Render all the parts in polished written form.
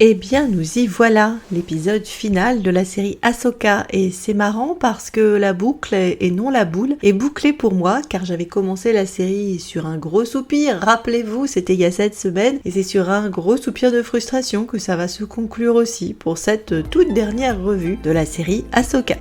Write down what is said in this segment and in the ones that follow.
Eh bien, nous y voilà, l'épisode final de la série Ahsoka. Et c'est marrant parce que la boucle, et non la boule, est bouclée pour moi, car j'avais commencé la série sur un gros soupir. Rappelez-vous, c'était il y a 7 semaines, et c'est sur un gros soupir de frustration que ça va se conclure aussi pour cette toute dernière revue de la série Ahsoka.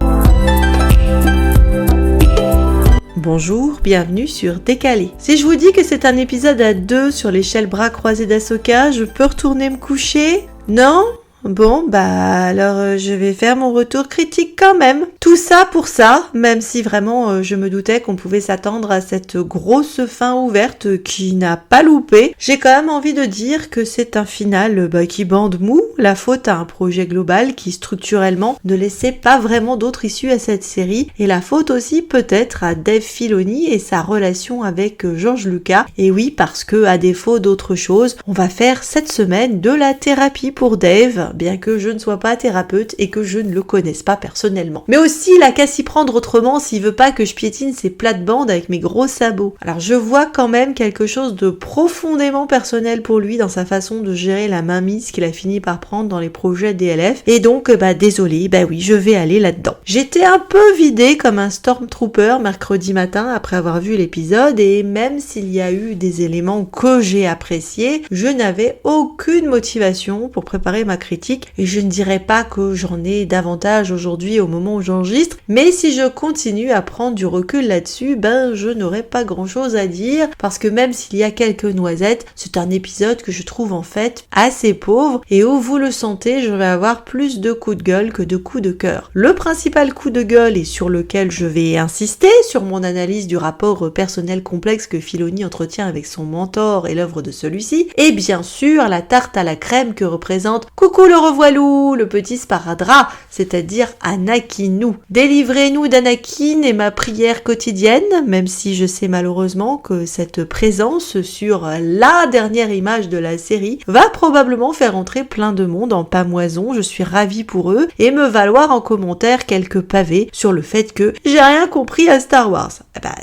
Bonjour, bienvenue sur Décalé. Si je vous dis que c'est un épisode à 2 sur l'échelle bras croisés d'Ahsoka, je peux retourner me coucher ? Non ? Bon, alors je vais faire mon retour critique quand même. Tout ça pour ça, même si vraiment je me doutais qu'on pouvait s'attendre à cette grosse fin ouverte qui n'a pas loupé, j'ai quand même envie de dire que c'est un final qui bande mou, la faute à un projet global qui structurellement ne laissait pas vraiment d'autre issue à cette série, et la faute aussi peut-être à Dave Filoni et sa relation avec George Lucas. Et oui, parce que à défaut d'autre chose, on va faire cette semaine de la thérapie pour Dave, bien que je ne sois pas thérapeute et que je ne le connaisse pas personnellement. Mais aussi, il a qu'à s'y prendre autrement s'il veut pas que je piétine ses plates-bandes avec mes gros sabots. Alors je vois quand même quelque chose de profondément personnel pour lui dans sa façon de gérer la mainmise qu'il a fini par prendre dans les projets DLF, et donc désolé, oui, je vais aller là-dedans. J'étais un peu vidée comme un Stormtrooper mercredi matin après avoir vu l'épisode, et même s'il y a eu des éléments que j'ai appréciés, je n'avais aucune motivation pour préparer ma critique. Et je ne dirais pas que j'en ai davantage aujourd'hui au moment où j'enregistre, mais si je continue à prendre du recul là-dessus, je n'aurai pas grand-chose à dire, parce que même s'il y a quelques noisettes, c'est un épisode que je trouve en fait assez pauvre, et où vous le sentez, je vais avoir plus de coups de gueule que de coups de cœur. Le principal coup de gueule, et sur lequel je vais insister, sur mon analyse du rapport personnel complexe que Filoni entretient avec son mentor et l'œuvre de celui-ci, et bien sûr la tarte à la crème que représente coucou le revoilou, le petit sparadrap, c'est-à-dire Anakinou. Délivrez-nous d'Anakin est ma prière quotidienne, même si je sais malheureusement que cette présence sur la dernière image de la série va probablement faire entrer plein de monde en pamoison. Je suis ravie pour eux, et me valoir en commentaire quelques pavés sur le fait que j'ai rien compris à Star Wars.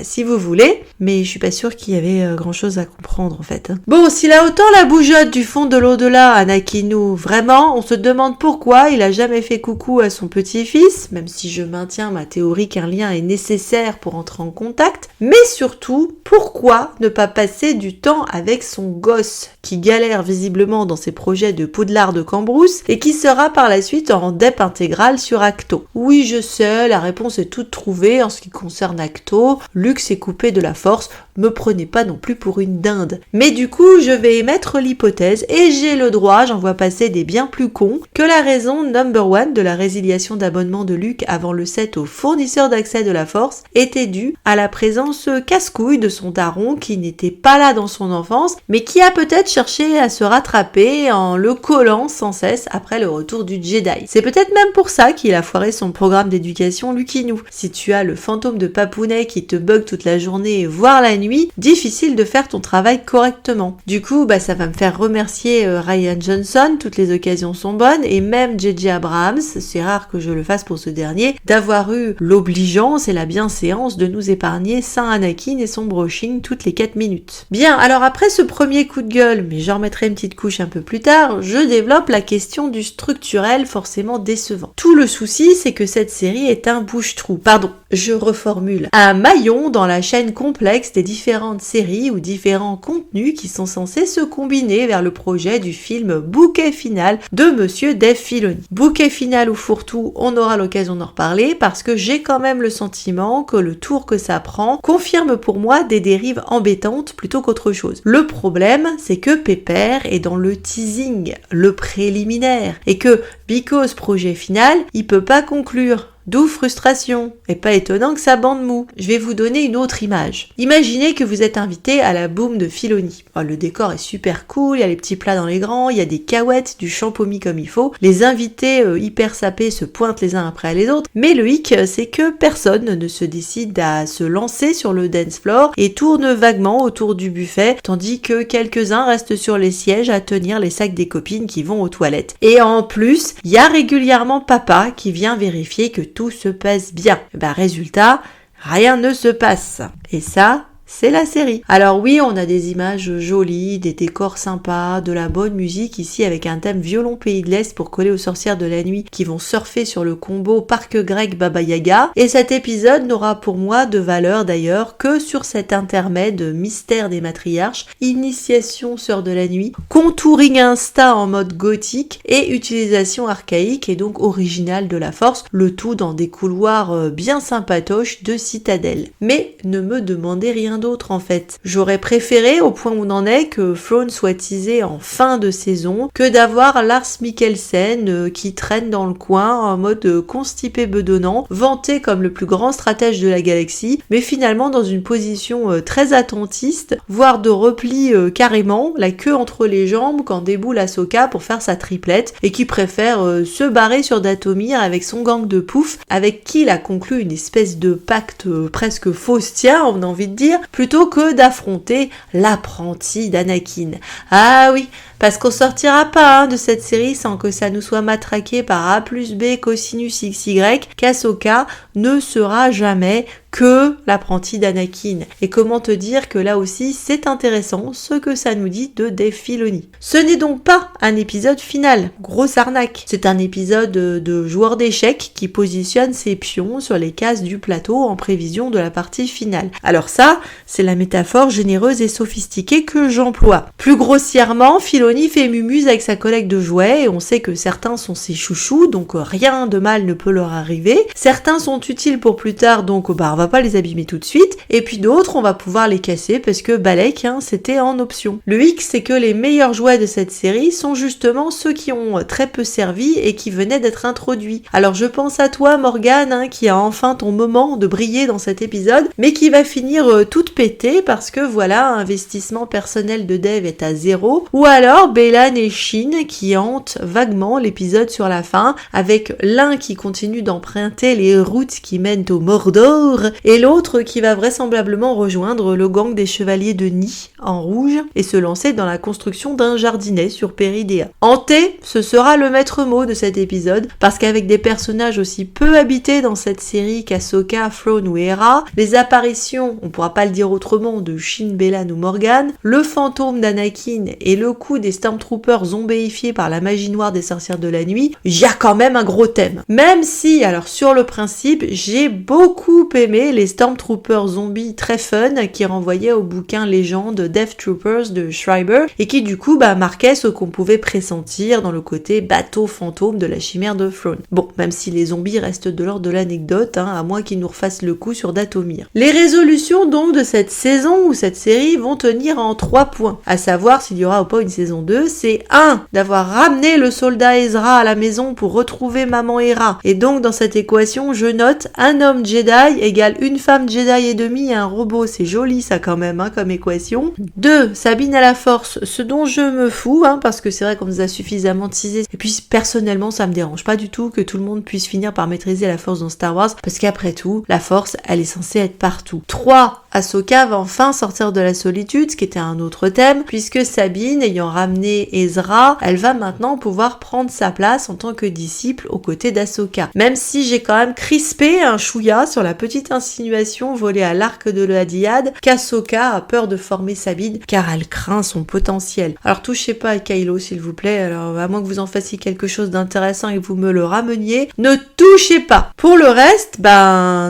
Si vous voulez, mais je suis pas sûre qu'il y avait grand-chose à comprendre en fait. Bon, s'il a autant la bougeotte du fond de l'au-delà, Anakinou, vraiment, on se demande pourquoi il a jamais fait coucou à son petit-fils, même si je maintiens ma théorie qu'un lien est nécessaire pour entrer en contact, mais surtout, pourquoi ne pas passer du temps avec son gosse, qui galère visiblement dans ses projets de Poudlard de Cambrousse, et qui sera par la suite en dep intégrale sur Acto. Oui, je sais, la réponse est toute trouvée en ce qui concerne Acto, Luke s'est coupé de la force, me prenez pas non plus pour une dinde. Mais du coup, je vais émettre l'hypothèse, et j'ai le droit, j'en vois passer des bien plus cons, que la raison number one de la résiliation d'abonnement de Luke avant le set au fournisseur d'accès de la force était due à la présence casse-couille de son daron qui n'était pas là dans son enfance, mais qui a peut-être cherché à se rattraper en le collant sans cesse après le retour du Jedi. C'est peut-être même pour ça qu'il a foiré son programme d'éducation Lukinou. Si tu as le fantôme de Papounet qui te bug toute la journée, voire la nuit, difficile de faire ton travail correctement. Du coup, ça va me faire remercier Rian Johnson, toutes les occasions sont bonnes, et même J.J. Abrams, c'est rare que je le fasse pour ce dernier, d'avoir eu l'obligeance et la bienséance de nous épargner Saint Anakin et son brushing toutes les 4 minutes. Bien, alors après ce premier coup de gueule, mais j'en remettrai une petite couche un peu plus tard, je développe la question du structurel forcément décevant. Tout le souci, c'est que cette série est un bouche-trou. Pardon, je reformule. Un maillon dans la chaîne complexe des différentes séries ou différents contenus qui sont censés se combiner vers le projet du film bouquet final de Monsieur Dave Filoni. Bouquet final ou fourre-tout, on aura l'occasion d'en reparler, parce que j'ai quand même le sentiment que le tour que ça prend confirme pour moi des dérives embêtantes plutôt qu'autre chose. Le problème, c'est que Pépère est dans le teasing, le préliminaire, et que, because projet final, il peut pas conclure. D'où frustration, et pas étonnant que ça bande mou. Je vais vous donner une autre image. Imaginez que vous êtes invité à la boum de Filoni. Le décor est super cool, il y a les petits plats dans les grands, il y a des cahuètes, du champomis comme il faut, les invités hyper sapés se pointent les uns après les autres, mais le hic, c'est que personne ne se décide à se lancer sur le dance floor et tourne vaguement autour du buffet, tandis que quelques-uns restent sur les sièges à tenir les sacs des copines qui vont aux toilettes. Et en plus, il y a régulièrement papa qui vient vérifier que tout se passe bien. Résultat, rien ne se passe. Et ça, c'est la série. Alors oui, on a des images jolies, des décors sympas, de la bonne musique ici avec un thème violon pays de l'Est pour coller aux sorcières de la nuit qui vont surfer sur le combo parc grec Baba Yaga. Et cet épisode n'aura pour moi de valeur d'ailleurs que sur cet intermède mystère des matriarches, initiation sœur de la nuit, contouring insta en mode gothique et utilisation archaïque et donc originale de la force, le tout dans des couloirs bien sympatoches de citadelle. Mais ne me demandez rien d'autre en fait. J'aurais préféré, au point où on en est, que Thrawn soit teasé en fin de saison que d'avoir Lars Mikkelsen qui traîne dans le coin en mode constipé bedonnant, vanté comme le plus grand stratège de la galaxie, mais finalement dans une position très attentiste, voire de repli carrément, la queue entre les jambes quand déboule Ahsoka pour faire sa triplette, et qui préfère se barrer sur Dathomir avec son gang de pouf, avec qui il a conclu une espèce de pacte presque faustien, on a envie de dire, plutôt que d'affronter l'apprenti d'Anakin. Ah oui, parce qu'on sortira pas de cette série sans que ça nous soit matraqué par A plus B cosinus XY qu'Ahsoka ne sera jamais que l'apprenti d'Anakin. Et comment te dire que là aussi c'est intéressant ce que ça nous dit de Dave Filoni. Ce n'est donc pas un épisode final, grosse arnaque. C'est un épisode de joueur d'échecs qui positionne ses pions sur les cases du plateau en prévision de la partie finale. Alors ça, c'est la métaphore généreuse et sophistiquée que j'emploie. Plus grossièrement, Filoni fait mumuse avec sa collecte de jouets et on sait que certains sont ses chouchous, donc rien de mal ne peut leur arriver. Certains sont utiles pour plus tard, donc on va pas les abîmer tout de suite. Et puis d'autres, on va pouvoir les casser parce que Balek, c'était en option. Le hic, c'est que les meilleurs jouets de cette série sont justement ceux qui ont très peu servi et qui venaient d'être introduits. Alors je pense à toi, Morgane, qui a enfin ton moment de briller dans cet épisode, mais qui va finir toute pétée parce que voilà, investissement personnel de Dave est à 0. Ou alors Baylan et Shin qui hantent vaguement l'épisode sur la fin, avec l'un qui continue d'emprunter les routes qui mènent au Mordor et l'autre qui va vraisemblablement rejoindre le gang des chevaliers de Nid en rouge et se lancer dans la construction d'un jardinet sur Peridea. Hanté, ce sera le maître mot de cet épisode, parce qu'avec des personnages aussi peu habités dans cette série qu'Ahsoka, Thrawn ou Hera, les apparitions, on pourra pas le dire autrement, de Shin, Baylan ou Morgan, le fantôme d'Anakin et le coup des Stormtroopers zombéifiés par la magie noire des sorcières de la nuit, il y a quand même un gros thème. Même si, alors sur le principe, j'ai beaucoup aimé les Stormtroopers zombies très fun qui renvoyaient au bouquin Légende Death Troopers de Schreiber et qui du coup marquaient ce qu'on pouvait pressentir dans le côté bateau fantôme de la chimère de Thrawn. Bon, même si les zombies restent de l'ordre de l'anecdote, à moins qu'ils nous refassent le coup sur Dathomir. Les résolutions donc de cette saison ou cette série vont tenir en 3 points, à savoir s'il y aura ou pas une saison 2, c'est 1. D'avoir ramené le soldat Ezra à la maison pour retrouver maman Hera, et donc dans cette équation je note un homme Jedi égale une femme Jedi et demie et un robot, c'est joli ça quand même comme équation. 2. Sabine à la force, ce dont je me fous, parce que c'est vrai qu'on nous a suffisamment teasé, et puis personnellement ça me dérange pas du tout que tout le monde puisse finir par maîtriser la force dans Star Wars, parce qu'après tout, la force elle est censée être partout. 3. Ahsoka va enfin sortir de la solitude, ce qui était un autre thème, puisque Sabine, ayant ramené Ezra, elle va maintenant pouvoir prendre sa place en tant que disciple aux côtés d'Ahsoka. Même si j'ai quand même crispé un chouïa sur la petite insinuation volée à l'arc de la Dyad qu'Ahsoka a peur de former Sabine car elle craint son potentiel. Alors touchez pas à Kylo s'il vous plaît, alors à moins que vous en fassiez quelque chose d'intéressant et que vous me le rameniez, ne touchez pas. Pour le reste,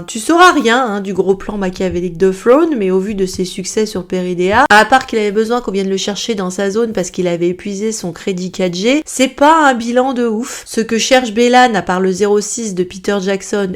tu sauras rien du gros plan machiavélique de Thrawn, mais au vu de ses succès sur Peridea, à part qu'il avait besoin qu'on vienne le chercher dans sa zone parce qu'il avait épuisé son crédit 4G, c'est pas un bilan de ouf. Ce que cherche Baylan à part le 06 de Peter Jackson,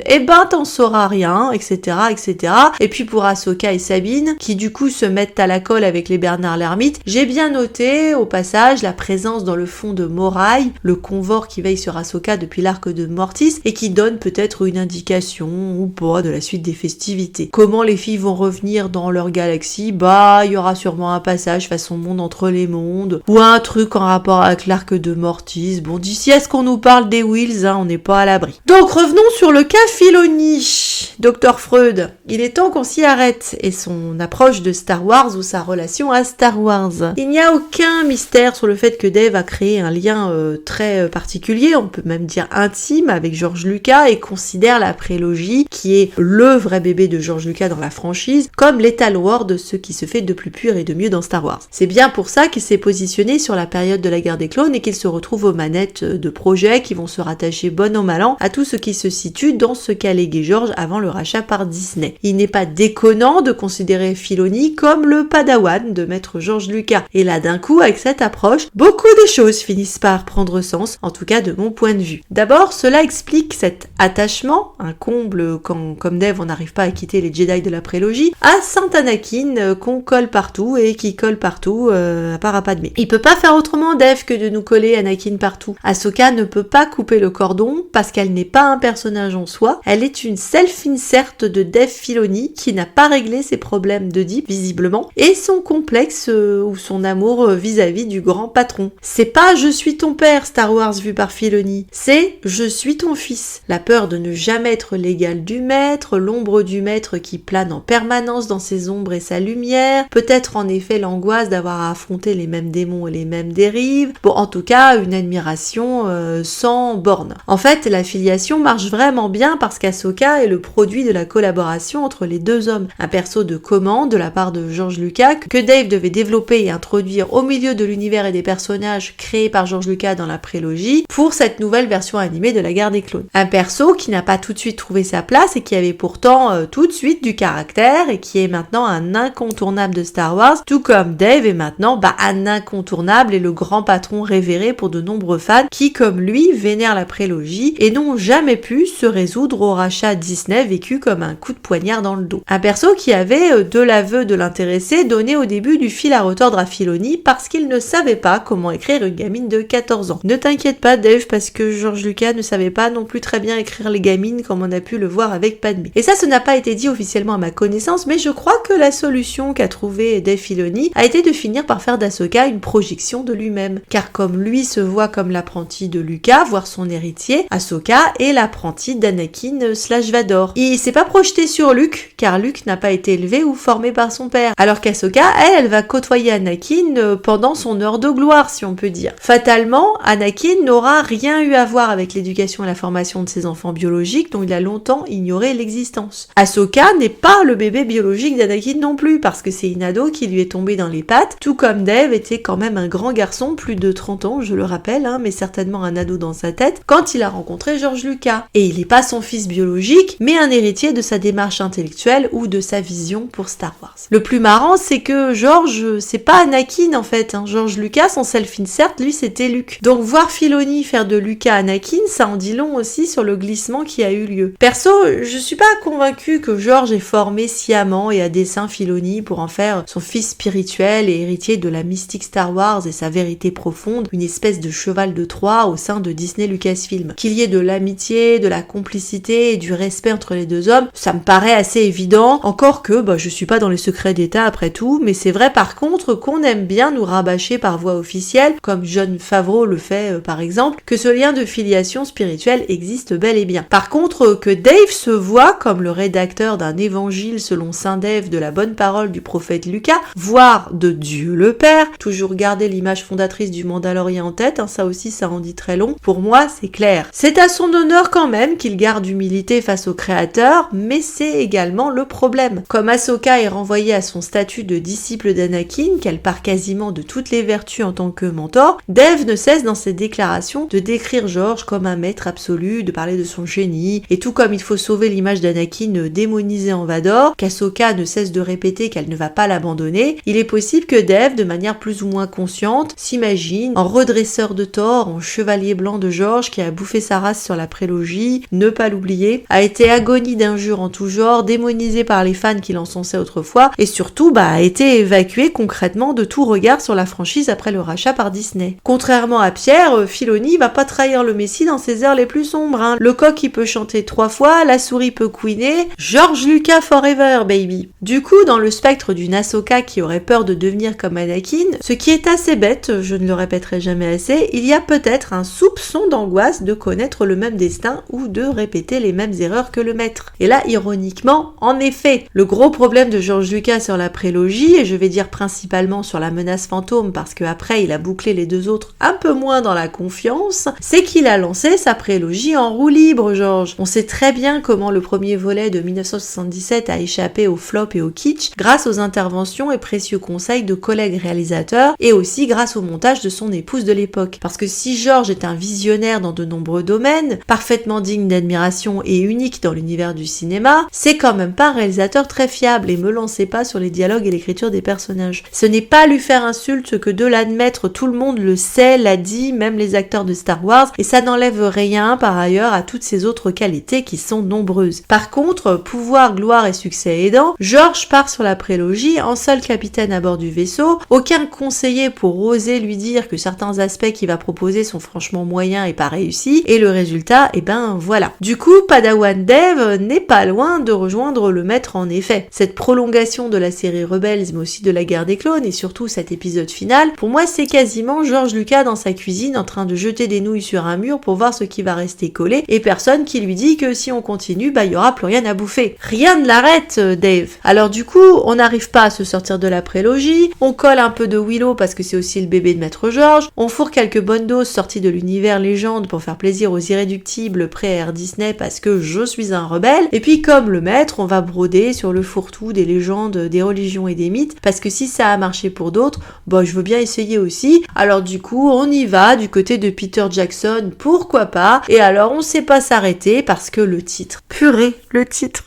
t'en sauras rien, etc., etc. Et puis pour Ahsoka et Sabine, qui du coup se mettent à la colle avec les Bernard l'Ermite, j'ai bien noté au passage la présence dans le fond de Morai, le convor qui veille sur Ahsoka depuis l'arc de Mortis et qui donne peut-être une indication ou pas de la suite des festivités. Comment les filles vont revenir dans leur galaxie? Il y aura sûrement un passage façon monde entre les mondes ou un truc en rapport avec l'arc de Mortis. Bon, d'ici à ce qu'on nous parle des Wills, on n'est pas à l'abri. Donc revenons sur le cas Filoni. Dr Freud, il est temps qu'on s'y arrête et son approche de Star Wars ou sa relation à Star Wars. Il n'y a aucun mystère sur le fait que Dave a créé un lien très particulier, on peut même dire intime, avec George Lucas et considère la prélogie, qui est le vrai bébé de George Lucas dans la franchise, comme l'Étal War de ce qui se fait de plus pur et de mieux dans Star Wars. C'est bien pour ça qu'il s'est positionné sur la période de la guerre des clones et qu'il se retrouve aux manettes de projets qui vont se rattacher bon an mal an à tout ce qui se situe dans ce qu'a légué George avant le rachat par Disney. Il n'est pas déconnant de considérer Filoni comme le padawan de maître George Lucas. Et là d'un coup, avec cette approche, beaucoup de choses finissent par prendre sens, en tout cas de mon point de vue. D'abord, cela explique cet attachement, un comble quand, comme Dave, on n'arrive pas à quitter les Jedi de la prélogie, à Saint Anakin qu'on colle partout et qui colle partout à part à Padmé. Il peut pas faire autrement, Dave, que de nous coller Anakin partout. Ahsoka ne peut pas couper le cordon parce qu'elle n'est pas un personnage en soi, elle est une self-insert de Dave Filoni qui n'a pas réglé ses problèmes de Deep, visiblement, et son complexe ou son amour vis-à-vis du grand patron. C'est pas « je suis ton père » Star Wars vu par Filoni, c'est « je suis ton fils ». La peur de ne jamais être l'égal du maître, l'ombre du maître qui plane en permanence dans ses ombres et sa lumière, peut-être en effet l'angoisse d'avoir à affronter les mêmes démons et les mêmes dérives, bon en tout cas une admiration sans borne. En fait la filiation marche vraiment bien parce qu'Ahsoka est le produit de la collaboration entre les deux hommes, un perso de commande de la part de George Lucas que Dave devait développer et introduire au milieu de l'univers et des personnages créés par George Lucas dans la prélogie pour cette nouvelle version animée de la guerre des clones. Un perso qui n'a pas tout de suite trouvé sa place et qui avait pourtant tout de suite du caractère et qui est maintenant un incontournable de Star Wars, tout comme Dave est maintenant un incontournable et le grand patron révéré pour de nombreux fans qui, comme lui, vénèrent la prélogie et n'ont jamais pu se résoudre au rachat Disney vécu comme un coup de poignard dans le dos. Un perso qui avait, de l'aveu de l'intéressé, donné au début du fil à retordre à Filoni parce qu'il ne savait pas comment écrire une gamine de 14 ans. Ne t'inquiète pas Dave, parce que George Lucas ne savait pas non plus très bien écrire les gamines comme on a pu le voir avec Padmé. Et ça n'a pas été dit officiellement à ma connaissance, mais je crois que la solution qu'a trouvée Dave Filoni a été de finir par faire d'Ahsoka une projection de lui-même. Car comme lui se voit comme l'apprenti de Lucas, voire son héritier, Ahsoka est l'apprenti d'Anakin / Vador. Il s'est pas projeté sur Luke, car Luke n'a pas été élevé ou formé par son père. Alors qu'Ahsoka, elle va côtoyer Anakin pendant son heure de gloire, si on peut dire. Fatalement, Anakin n'aura rien eu à voir avec l'éducation et la formation de ses enfants biologiques dont il a longtemps ignoré l'existence. Ahsoka n'est pas le bébé biologique d'Anakin non plus, parce que c'est une ado qui lui est tombée dans les pattes, tout comme Dave était quand même un grand garçon, plus de 30 ans, je le rappelle, mais certainement un ado dans sa tête, quand il a rencontré George Lucas. Et il n'est pas son fils biologique, mais un héritier de sa démarche intellectuelle ou de sa vision pour Star Wars. Le plus marrant, c'est que George, c'est pas Anakin en fait, George Lucas, son self-insert, lui c'était Luke. Donc voir Filoni faire de Lucas Anakin, ça en dit long aussi sur le glissement qui a eu lieu. Perso, je suis pas convaincue que George ait formé sciemment et à dessein Filoni pour en faire son fils spirituel et héritier de la mystique Star Wars et sa vérité profonde, une espèce de cheval de Troie au sein de Disney Lucasfilm. Qu'il y ait de l'amitié, de la complicité et du respect entre les deux hommes, ça me paraît assez évident, encore que je suis pas dans les secrets d'État après tout, mais c'est vrai par contre qu'on aime bien nous rabâcher par voie officielle, comme Jon Favreau le fait par exemple, que ce lien de filiation spirituelle existe bel et bien. Par contre, que Dave se voit comme le rédacteur d'un évangile selon saint Dave de la bonne parole du prophète Lucas, voire de Dieu le Père, toujours garder l'image fondatrice du Mandalorien en tête, ça aussi ça en dit très long, pour moi c'est clair. C'est à son honneur quand même qu'il garde humilité face au créateur, mais c'est également le problème. Comme Ahsoka est renvoyée à son statut de disciple d'Anakin, qu'elle part quasiment de toutes les vertus en tant que mentor, Dave ne cesse dans ses déclarations de décrire George comme un maître absolu, de parler de son génie, et tout comme il faut sauver l'image d'Anakin démonisé en Vador, qu'Ahsoka ne cesse de répéter qu'elle ne va pas l'abandonner, il est possible que Dave, de manière plus ou moins consciente, s'imagine en redresseur de tort, en chevalier blanc de George qui a bouffé sa race sur la prélogie, ne pas l'oublier, a été agonie d'injures en tout genre, démonisé par les fans qui l'encensaient autrefois, et surtout a été évacué concrètement de tout regard sur la franchise après le rachat par Disney. Contrairement à Pierre, Filoni va pas trahir le Messie dans ses heures les plus sombres. Le coq il peut chanter 3 fois, la souris peut couiner, George Lucas forever baby. Du coup, dans le spectre d'une Ahsoka qui aurait peur de devenir comme Anakin, ce qui est assez bête, je ne le répéterai jamais assez, il y a peut-être un soupçon d'angoisse de connaître le même destin ou de répéter les mêmes erreurs que le maître. Et là, ironiquement, en effet, le gros problème de George Lucas sur la prélogie, et je vais dire principalement sur la menace fantôme parce qu'après il a bouclé les deux autres un peu moins dans la confiance, c'est qu'il a lancé sa prélogie en roue libre, George. On sait très bien comment le premier volet de 1977 a échappé échapper au flop et au kitsch grâce aux interventions et précieux conseils de collègues réalisateurs et aussi grâce au montage de son épouse de l'époque. Parce que si George est un visionnaire dans de nombreux domaines, parfaitement digne d'admiration et unique dans l'univers du cinéma, c'est quand même pas un réalisateur très fiable et me lancez pas sur les dialogues et l'écriture des personnages. Ce n'est pas lui faire insulte que de l'admettre, tout le monde le sait, l'a dit, même les acteurs de Star Wars, et ça n'enlève rien par ailleurs à toutes ses autres qualités qui sont nombreuses. Par contre, pouvoir, gloire et succès aidant, George part sur la prélogie en seul capitaine à bord du vaisseau, aucun conseiller pour oser lui dire que certains aspects qu'il va proposer sont franchement moyens et pas réussis, et le résultat, voilà. Du coup, Padawan Dave n'est pas loin de rejoindre le maître en effet. Cette prolongation de la série Rebels, mais aussi de la guerre des clones, et surtout cet épisode final, pour moi c'est quasiment George Lucas dans sa cuisine en train de jeter des nouilles sur un mur pour voir ce qui va rester collé, et personne qui lui dit que si on continue, il y aura plus rien à bouffer. Rien ne l'arrête, Dave. Alors du coup, on n'arrive pas à se sortir de la prélogie, on colle un peu de Willow parce que c'est aussi le bébé de Maître George, on fourre quelques bonnes doses sorties de l'univers légende pour faire plaisir aux irréductibles prêts à Air Disney parce que je suis un rebelle, et puis comme le maître, on va broder sur le fourre-tout des légendes, des religions et des mythes, parce que si ça a marché pour d'autres, je veux bien essayer aussi. Alors du coup, on y va du côté de Peter Jackson, pourquoi pas, et alors on sait pas s'arrêter parce que le titre, purée, le titre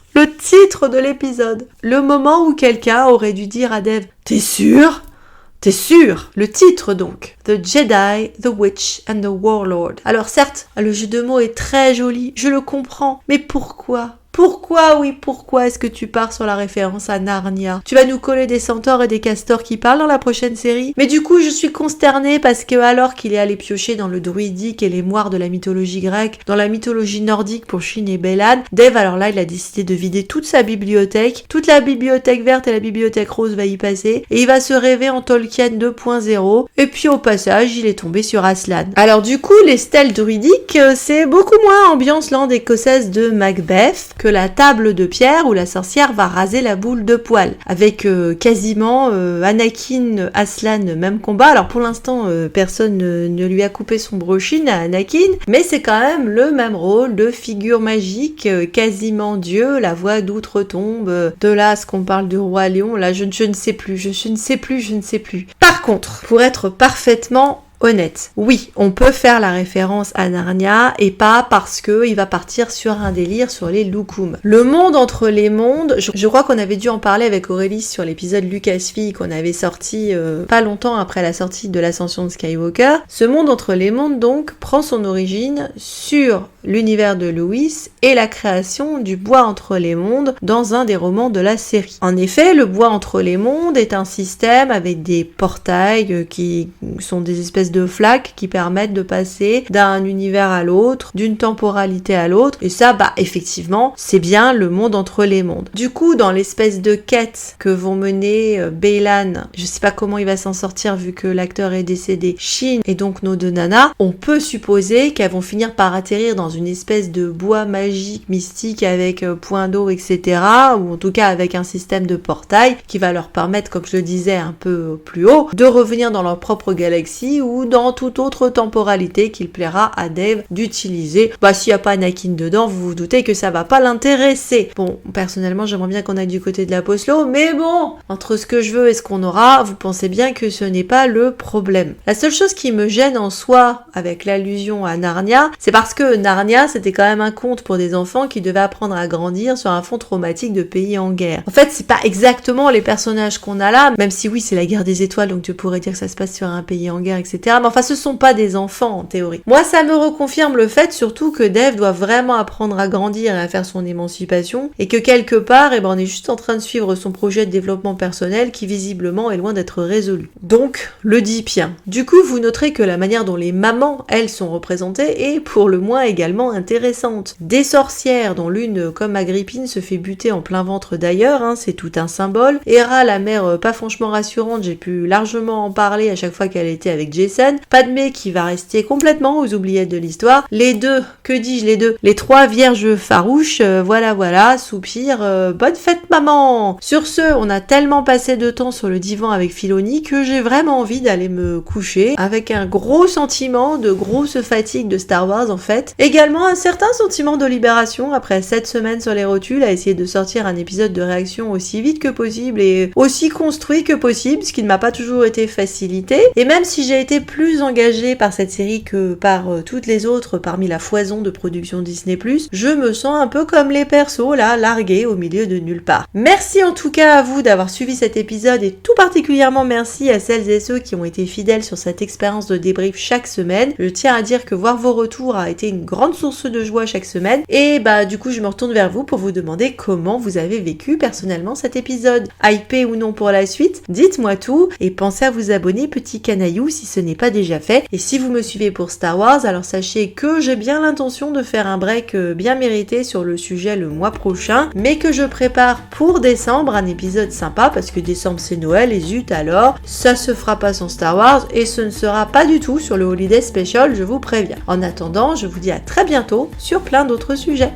de l'épisode, le moment où quelqu'un aurait dû dire à Dave, t'es sûr ? T'es sûr? Le titre donc. The Jedi, The Witch and the Warlord. Alors certes, le jeu de mots est très joli, je le comprends, mais pourquoi Pourquoi est-ce que tu pars sur la référence à Narnia? Tu vas nous coller des centaures et des castors qui parlent dans la prochaine série? Mais du coup, je suis consternée parce que alors qu'il est allé piocher dans le druidique et les moires de la mythologie grecque, dans la mythologie nordique pour Shin et Bélan, Dave, alors là, il a décidé de vider toute sa bibliothèque. Toute la bibliothèque verte et la bibliothèque rose va y passer et il va se rêver en Tolkien 2.0. Et puis au passage, il est tombé sur Aslan. Alors du coup, les stèles druidiques, c'est beaucoup moins ambiance lande écossaise de Macbeth que la table de pierre où la sorcière va raser la boule de poil. Avec quasiment Anakin, Aslan, même combat. Alors pour l'instant, personne ne lui a coupé son brochine à Anakin, mais c'est quand même le même rôle de figure magique, quasiment Dieu, la voix d'outre-tombe. De là à ce qu'on parle du roi lion, là je ne sais plus. Par contre, pour être parfaitement honnête, oui, on peut faire la référence à Narnia et pas parce que il va partir sur un délire sur les Lukum. Le monde entre les mondes, je crois qu'on avait dû en parler avec Aurélie sur l'épisode Lucasfilm qu'on avait sorti pas longtemps après la sortie de l'ascension de Skywalker. Ce monde entre les mondes donc prend son origine sur l'univers de Lewis et la création du bois entre les mondes dans un des romans de la série. En effet, le bois entre les mondes est un système avec des portails qui sont des espèces de flaques qui permettent de passer d'un univers à l'autre, d'une temporalité à l'autre, et ça, effectivement, c'est bien le monde entre les mondes. Du coup, dans l'espèce de quête que vont mener Bélan, je sais pas comment il va s'en sortir vu que l'acteur est décédé, Shin et donc nos deux nanas, on peut supposer qu'elles vont finir par atterrir dans une espèce de bois magique, mystique, avec point d'eau, etc., ou en tout cas avec un système de portail qui va leur permettre, comme je le disais un peu plus haut, de revenir dans leur propre galaxie ou dans toute autre temporalité qu'il plaira à Dave d'utiliser. S'il n'y a pas Anakin dedans, vous vous doutez que ça va pas l'intéresser. Bon, personnellement, j'aimerais bien qu'on aille du côté de la Poslo, mais bon, entre ce que je veux et ce qu'on aura, vous pensez bien que ce n'est pas le problème. La seule chose qui me gêne en soi avec l'allusion à Narnia, c'est parce que Narnia, c'était quand même un conte pour des enfants qui devaient apprendre à grandir sur un fond traumatique de pays en guerre. En fait, c'est pas exactement les personnages qu'on a là, même si oui, c'est la guerre des étoiles, donc tu pourrais dire que ça se passe sur un pays en guerre, etc. Mais enfin, ce sont pas des enfants, en théorie. Moi, ça me reconfirme le fait, surtout, que Dave doit vraiment apprendre à grandir et à faire son émancipation, et que quelque part, on est juste en train de suivre son projet de développement personnel qui, visiblement, est loin d'être résolu. Donc, le dit bien. Du coup, vous noterez que la manière dont les mamans, elles, sont représentées est, pour le moins, également intéressante. Des sorcières, dont l'une, comme Agrippine, se fait buter en plein ventre d'ailleurs, c'est tout un symbole. Hera, la mère pas franchement rassurante, j'ai pu largement en parler à chaque fois qu'elle était avec Jesse, Son, Padmé qui va rester complètement aux oubliettes de l'histoire, les deux, que dis-je les deux, les trois vierges farouches, voilà, soupir, bonne fête maman. Sur ce, on a tellement passé de temps sur le divan avec Filoni que j'ai vraiment envie d'aller me coucher avec un gros sentiment de grosse fatigue de Star Wars en fait. Également un certain sentiment de libération après 7 semaines sur les rotules à essayer de sortir un épisode de réaction aussi vite que possible et aussi construit que possible, ce qui ne m'a pas toujours été facilité. Et même si j'ai été plus engagée par cette série que par toutes les autres parmi la foison de production Disney+, je me sens un peu comme les persos là, largués au milieu de nulle part. Merci en tout cas à vous d'avoir suivi cet épisode et tout particulièrement merci à celles et ceux qui ont été fidèles sur cette expérience de débrief chaque semaine. Je tiens à dire que voir vos retours a été une grande source de joie chaque semaine et du coup je me retourne vers vous pour vous demander comment vous avez vécu personnellement cet épisode. Hypé ou non pour la suite, dites-moi tout et pensez à vous abonner petit canaillou si ce n'est pas déjà fait. Et si vous me suivez pour Star Wars, alors sachez que j'ai bien l'intention de faire un break bien mérité sur le sujet le mois prochain, mais que je prépare pour décembre un épisode sympa parce que décembre c'est Noël et zut alors, ça se fera pas sans Star Wars et ce ne sera pas du tout sur le Holiday Special, je vous préviens. En attendant, je vous dis à très bientôt sur plein d'autres sujets.